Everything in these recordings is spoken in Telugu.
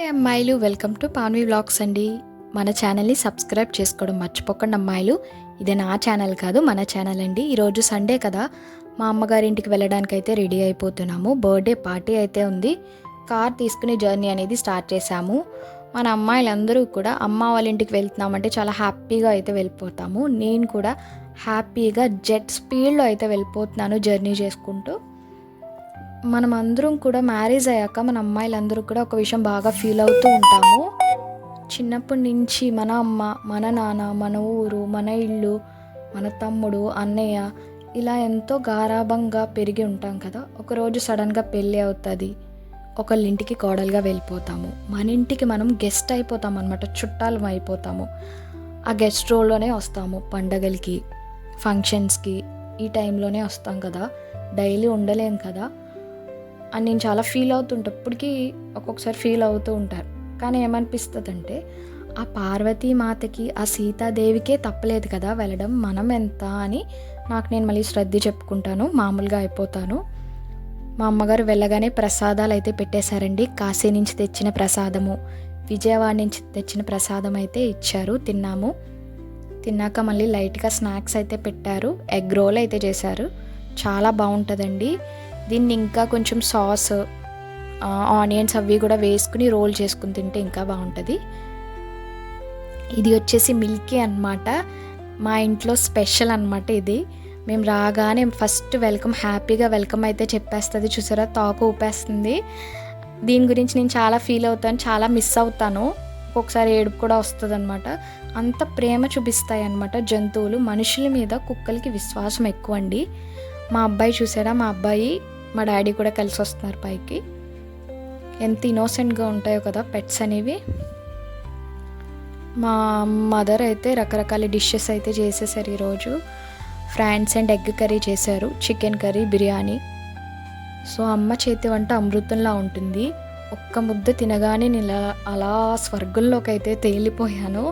అంటే అమ్మాయిలు వెల్కమ్ టు పాన్వి వ్లాగ్స్ అండి. మన ఛానల్ని సబ్స్క్రైబ్ చేసుకోవడం మర్చిపోకండి అమ్మాయిలు. ఇది నా ఛానల్ కాదు, మన ఛానల్ అండి. ఈరోజు సండే కదా, మా అమ్మగారి ఇంటికి వెళ్ళడానికి అయితే రెడీ అయిపోతున్నాము. బర్త్డే పార్టీ అయితే ఉంది. కార్ తీసుకుని జర్నీ అనేది స్టార్ట్ చేశాము. మన అమ్మాయిలందరూ కూడా అమ్మ వాళ్ళ ఇంటికి వెళ్తున్నామంటే చాలా హ్యాపీగా అయితే వెళ్ళిపోతాము. నేను కూడా హ్యాపీగా జెట్ స్పీడ్లో అయితే వెళ్ళిపోతున్నాను జర్నీ చేసుకుంటూ. మనం అందరం కూడా మ్యారేజ్ అయ్యాక మన అమ్మాయిలందరూ కూడా ఒక విషయం బాగా ఫీల్ అవుతూ ఉంటాము. చిన్నప్పటి నుంచి మన అమ్మ, మన నాన్న, మన ఊరు, మన ఇల్లు, మన తమ్ముడు, అన్నయ్య ఇలా ఎంతో గారాబంగా పెరిగి ఉంటాం కదా. ఒకరోజు సడన్గా పెళ్ళి అవుతుంది, ఒకళ్ళ ఇంటికి కోడలుగా వెళ్ళిపోతాము. మన ఇంటికి మనం గెస్ట్ అయిపోతాం అనమాట, చుట్టాలం అయిపోతాము. ఆ గెస్ట్ రోల్లోనే వస్తాము పండగలకి, ఫంక్షన్స్కి. ఈ టైంలోనే వస్తాం కదా, డైలీ ఉండలేం కదా అని నేను చాలా ఫీల్ అవుతుంటా. ఇప్పటికీ ఒక్కొక్కసారి ఫీల్ అవుతూ ఉంటారు. కానీ ఏమనిపిస్తుందంటే, ఆ పార్వతీమాతకి, ఆ సీతాదేవికే తప్పలేదు కదా వెళ్ళడం, మనం ఎంత అని నాకు నేను మళ్ళీ శ్రద్ధ చెప్పుకుంటాను, మామూలుగా అయిపోతాను. మా అమ్మగారు వెళ్ళగానే ప్రసాదాలు అయితే పెట్టేశారండి. కాశీ నుంచి తెచ్చిన ప్రసాదము, విజయవాడ నుంచి తెచ్చిన ప్రసాదం అయితే ఇచ్చారు, తిన్నాము. తిన్నాక మళ్ళీ లైట్గా స్నాక్స్ అయితే పెట్టారు. ఎగ్ రోల్ అయితే చేశారు, చాలా బాగుంటుందండి. దీన్ని ఇంకా కొంచెం సాస్, ఆనియన్స్ అవి కూడా వేసుకుని రోల్ చేసుకుని తింటే ఇంకా బాగుంటుంది. ఇది వచ్చేసి మిల్కీ అన్నమాట, మా ఇంట్లో స్పెషల్ అన్నమాట ఇది. మేము రాగానే ఫస్ట్ వెల్కమ్, హ్యాపీగా వెల్కమ్ అయితే చెప్పేస్తుంది. చూసారా, తాకు ఊపేస్తుంది. దీని గురించి నేను చాలా ఫీల్ అవుతాను, చాలా మిస్ అవుతాను. ఒక్కొక్కసారి ఏడుపు కూడా వస్తుంది అనమాట. అంత ప్రేమ చూపిస్తాయి అన్నమాట జంతువులు. మనుషుల మీద కుక్కలకి విశ్వాసం ఎక్కువ అండి. మా అబ్బాయి చూసారా, మా అబ్బాయి మా డాడీ కూడా కలిసి వస్తున్నారు పైకి. ఎంత ఇన్నోసెంట్గా ఉంటాయో కదా పెట్స్ అనేవి. మా మదర్ అయితే రకరకాల డిషెస్ అయితే చేసేసారు ఈరోజు. ఫ్రాన్స్ అండ్ ఎగ్ కర్రీ చేశారు, చికెన్ కర్రీ, బిర్యానీ. సో అమ్మ చేతి వంట అమృతంలా ఉంటుంది. ఒక్క ముద్ద తినగానే నేను అలా స్వర్గంలోకి అయితే తేలిపోయాను.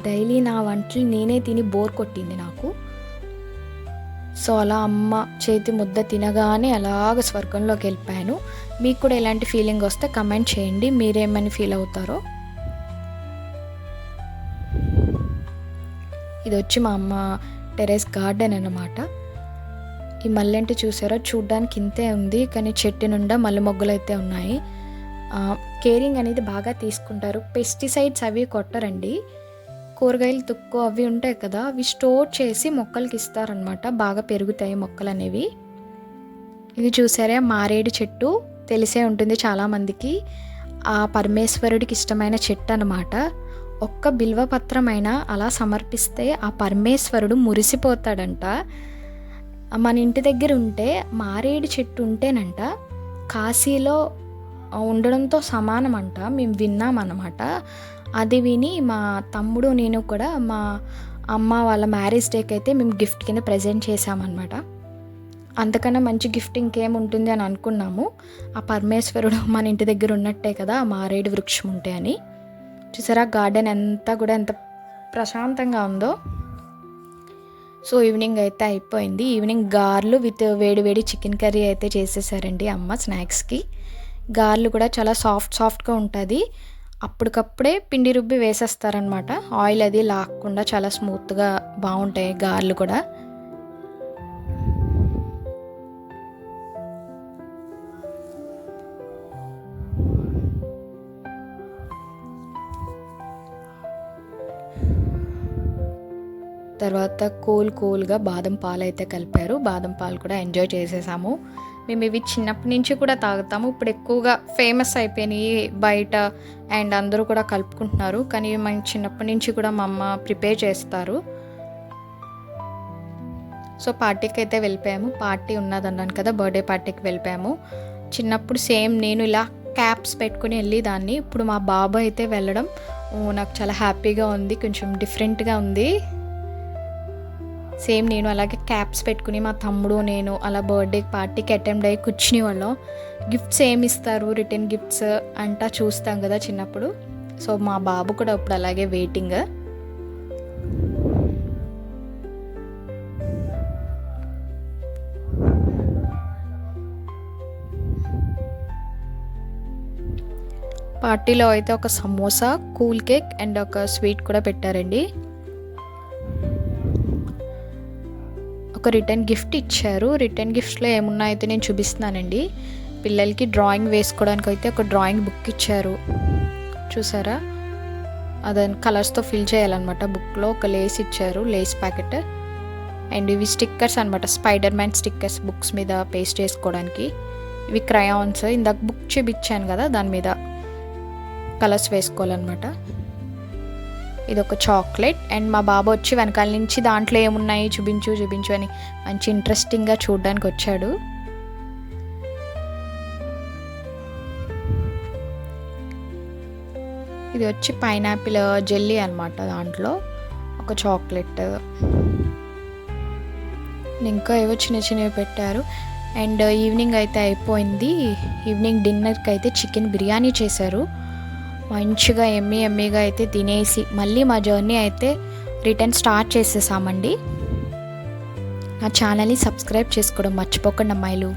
డైలీ నా వంటలు నేనే తిని బోర్ కొట్టింది నాకు. సో అలా అమ్మ చేతి ముద్ద తినగానే అలాగ స్వర్గంలోకి వెళ్ళిపోయాను. మీకు కూడా ఎలాంటి ఫీలింగ్ వస్తే కమెంట్ చేయండి, మీరేమని ఫీల్ అవుతారో. ఇది వచ్చి మా అమ్మ టెరెస్ గార్డెన్ అన్నమాట. ఈ మల్లెంటి చూసారో, చూడ్డానికి ఇంతే ఉంది, కానీ చెట్టు నిండా మల్లె మొగ్గలు అయితే ఉన్నాయి. కేరింగ్ అనేది బాగా తీసుకుంటారు. పెస్టిసైడ్స్ అవి కొట్టరండి. కూరగాయలు తుక్కు అవి ఉంటాయి కదా, అవి స్టోర్ చేసి మొక్కలకి ఇస్తారనమాట, బాగా పెరుగుతాయి మొక్కలు అనేవి. ఇది చూసారా, మారేడు చెట్టు తెలిసే ఉంటుంది చాలామందికి. ఆ పరమేశ్వరుడికి ఇష్టమైన చెట్టు అనమాట. ఒక్క బిల్వపత్రమైనా అలా సమర్పిస్తే ఆ పరమేశ్వరుడు మురిసిపోతాడంట. మన ఇంటి దగ్గర ఉంటే మారేడు చెట్టు ఉంటేనంట కాశీలో ఉండడంతో సమానం అంట, మేము విన్నామన్నమాట. అది విని మా తమ్ముడు, నేను కూడా మా అమ్మ వాళ్ళ మ్యారేజ్ డేకి అయితే మేము గిఫ్ట్ కింద ప్రజెంట్ చేసామన్నమాట. అంతకన్నా మంచి గిఫ్ట్ ఇంకేముంటుంది అని అనుకున్నాము. ఆ పరమేశ్వరుడు మన ఇంటి దగ్గర ఉన్నట్టే కదా ఆ మారేడు వృక్షం ఉంటే అని. చూసారా, గార్డెన్ అంతా కూడా ఎంత ప్రశాంతంగా ఉందో. సో ఈవినింగ్ అయితే అయిపోయింది. ఈవినింగ్ గార్లు విత్ వేడి వేడి చికెన్ కర్రీ అయితే చేసేసారండి అమ్మ స్నాక్స్కి. గార్లు కూడా చాలా సాఫ్ట్గా ఉంటుంది. అప్పటికప్పుడే పిండి రుబ్బి వేసేస్తారనమాట, ఆయిల్ అది లాక్కుండా చాలా స్మూత్గా బాగుంటాయి గార్లు కూడా. తర్వాత కూల్గా బాదం పాలు అయితే కలిపారు. బాదం పాలు కూడా ఎంజాయ్ చేసేసాము. మేము ఇవి చిన్నప్పటి నుంచి కూడా తాగుతాము. ఇప్పుడు ఎక్కువగా ఫేమస్ అయిపోయినాయి బయట, అండ్ అందరూ కూడా కలుపుకుంటున్నారు. కానీ మేము చిన్నప్పటి నుంచి కూడా మా అమ్మ ప్రిపేర్ చేస్తారు. సో పార్టీకి అయితే వెళ్ళిపోయాము. పార్టీ ఉన్నదన్నాను కదా, బర్త్డే పార్టీకి వెళ్ళిపోయాము. చిన్నప్పుడు సేమ్ నేను ఇలా క్యాప్స్ పెట్టుకుని వెళ్ళేదాన్ని. ఇప్పుడు మా బాబు అయితే వెళ్ళడం నాకు చాలా హ్యాపీగా ఉంది, కొంచెం డిఫరెంట్గా ఉంది. సేమ్ నేను అలాగే క్యాప్స్ పెట్టుకుని మా తమ్ముడు నేను అలా బర్త్డే పార్టీకి అటెండ్ అయ్యి కూర్చుని వాళ్ళం. గిఫ్ట్స్ ఏమి ఇస్తారు, రిటర్న్ గిఫ్ట్స్ అంటా చూస్తాం కదా చిన్నప్పుడు. సో మా బాబు కూడా ఇప్పుడు అలాగే వెయిటింగ్. పార్టీలో అయితే ఒక సమోసా, కూల్ కేక్ అండ్ ఒక స్వీట్ కూడా పెట్టారండి. ఒక రిటర్న్ గిఫ్ట్ ఇచ్చారు. రిటర్న్ గిఫ్ట్స్లో ఏమున్నాయో అయితే నేను చూపిస్తున్నానండి. పిల్లలకి డ్రాయింగ్ వేసుకోవడానికి అయితే ఒక డ్రాయింగ్ బుక్ ఇచ్చారు, చూసారా? అదని కలర్స్తో ఫిల్ చేయాలన్నమాట. బుక్లో ఒక లేస్ ఇచ్చారు, లేస్ ప్యాకెట్. అండ్ ఇవి స్టిక్కర్స్ అనమాట, స్పైడర్ మ్యాన్ స్టిక్కర్స్ బుక్స్ మీద పేస్ట్ చేసుకోవడానికి. ఇవి క్రయాన్స్, ఇందాక బుక్ చూపించాను కదా, దాని మీద కలర్స్ వేసుకోవాలన్నమాట. ఇది ఒక చాక్లెట్. అండ్ మా బాబు వచ్చి వెనకాల నుంచి దాంట్లో ఏమున్నాయి చూపించు చూపించు అని మంచి ఇంట్రెస్టింగ్గా చూడడానికి వచ్చాడు. ఇది వచ్చి పైనాపిల్ జెల్లీ అనమాట, దాంట్లో ఒక చాక్లెట్. ఇంకా ఏవో చిన్న చిన్నవి పెట్టారు. అండ్ ఈవినింగ్ అయితే అయిపోయింది. ఈవినింగ్ డిన్నర్కి అయితే చికెన్ బిర్యానీ చేశారు. మంచిగా ఎమ్మీగా అయితే తినేసి మళ్ళీ మా జర్నీ అయితే రిటర్న్ స్టార్ట్ చేసేసామండి. నా ఛానల్ని సబ్స్క్రైబ్ చేసుకోవడం మర్చిపోకండి అమ్మాయిలు.